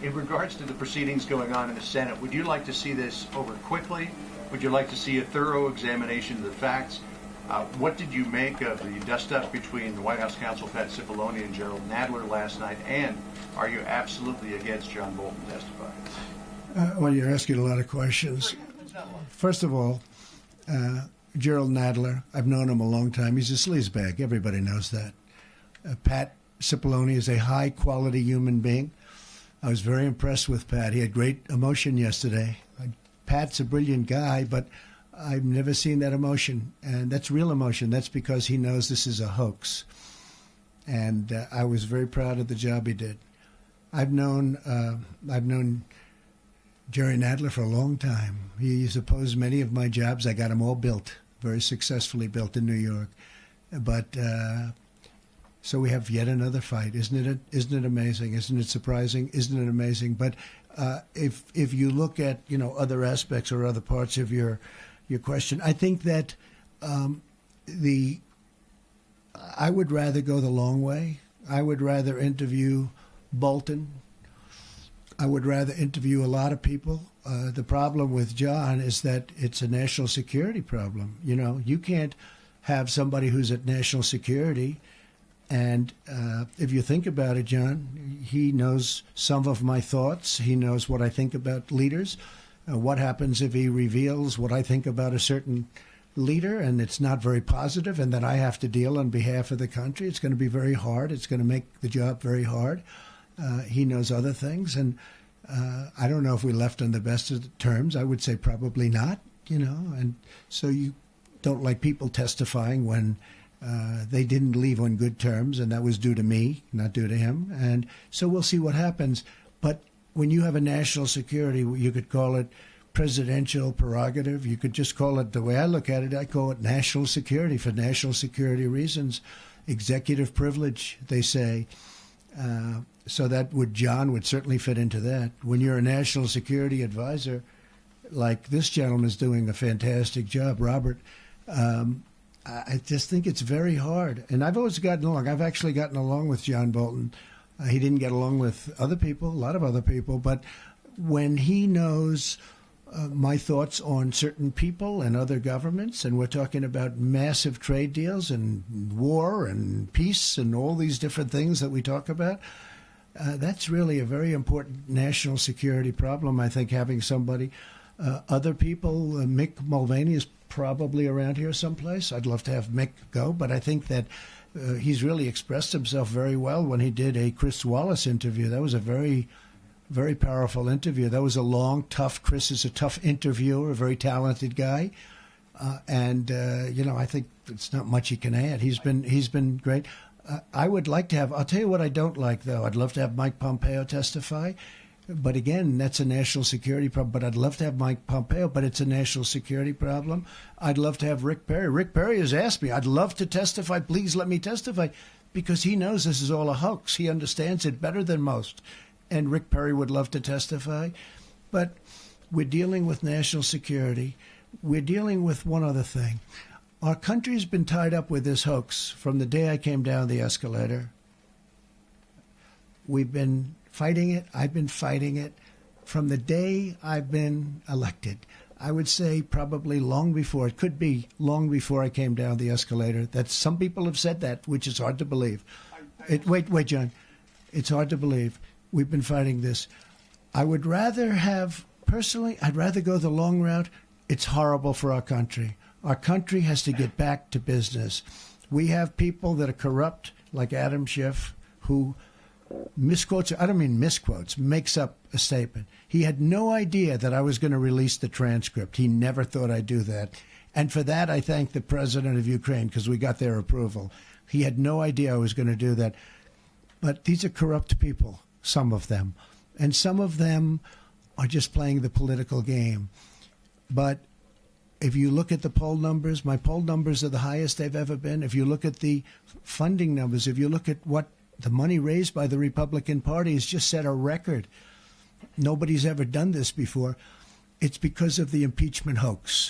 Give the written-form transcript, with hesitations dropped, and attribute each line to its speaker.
Speaker 1: In regards to the proceedings going on in the Senate, would you like to see this over quickly? Would you like to see a thorough examination of the facts? What did you make of the dust-up between the White House counsel Pat Cipollone and Gerald Nadler last night? And are you absolutely against John Bolton testifying?
Speaker 2: Well, you're asking a lot of questions. First of all, Gerald Nadler, I've known him a long time. He's a sleazebag. Everybody knows that. Pat Cipollone is a high-quality human being. I was very impressed with Pat. He had great emotion yesterday. Pat's a brilliant guy, but I've never seen that emotion. And that's real emotion. That's because he knows this is a hoax. And I was very proud of the job he did. I've known Jerry Nadler for a long time. He's opposed many of my jobs. I got them all built, very successfully built in New York. But so we have yet another fight. Isn't it amazing? Isn't it surprising? Isn't it amazing? But if you look at other aspects or other parts of your question, I think that I would rather go the long way. I would rather interview Bolton. I would rather interview a lot of people. The problem with John is that it's a national security problem. You can't have somebody who's at national security. And if you think about it, John, he knows some of my thoughts. He knows what I think about leaders. What happens if he reveals what I think about a certain leader and it's not very positive and that I have to deal on behalf of the country? It's going to be very hard. It's going to make the job very hard. He knows other things. And I don't know if we left on the best of terms. I would say probably not, And so you don't like people testifying when they didn't leave on good terms, and that was due to me, not due to him. And so we'll see what happens. But when you have a national security, you could call it presidential prerogative. You could just call it, the way I look at it, I call it national security for national security reasons. Executive privilege, they say. So John would certainly fit into that. When you're a national security advisor, like this gentleman's doing a fantastic job, Robert, I just think it's very hard. And I've always gotten along. I've actually gotten along with John Bolton. He didn't get along with other people, a lot of other people. But when he knows my thoughts on certain people and other governments, and we're talking about massive trade deals and war and peace and all these different things that we talk about, that's really a very important national security problem, I think, having somebody. Other people, Mick Mulvaney is probably around here someplace. I'd love to have Mick go, but I think that he's really expressed himself very well when he did a Chris Wallace interview. That was a very, very powerful interview. That was a long, tough. Chris is a tough interviewer, a very talented guy, and I think it's not much he can add. He's been great. I would like to have. I'll tell you what I don't like, though. I'd love to have Mike Pompeo testify. But again, that's a national security problem. But I'd love to have Mike Pompeo, but it's a national security problem. I'd love to have Rick Perry. Rick Perry has asked me, I'd love to testify. Please let me testify. Because he knows this is all a hoax. He understands it better than most. And Rick Perry would love to testify. But we're dealing with national security. We're dealing with one other thing. Our country's been tied up with this hoax from the day I came down the escalator. We've been fighting it. I've been fighting it from the day I've been elected. I would say probably long before. It could be long before I came down the escalator. That some people have said that, which is hard to believe. Wait, John. It's hard to believe. We've been fighting this. I would rather have, personally, I'd rather go the long route. It's horrible for our country. Our country has to get back to business. We have people that are corrupt, like Adam Schiff, who misquotes, I don't mean misquotes, makes up a statement. He had no idea that I was going to release the transcript. He never thought I'd do that. And for that, I thank the president of Ukraine because we got their approval. He had no idea I was going to do that. But these are corrupt people, some of them. And some of them are just playing the political game. But if you look at the poll numbers, my poll numbers are the highest they've ever been. If you look at the funding numbers, if you look at what the money raised by the Republican Party has just set a record. Nobody's ever done this before. It's because of the impeachment hoax.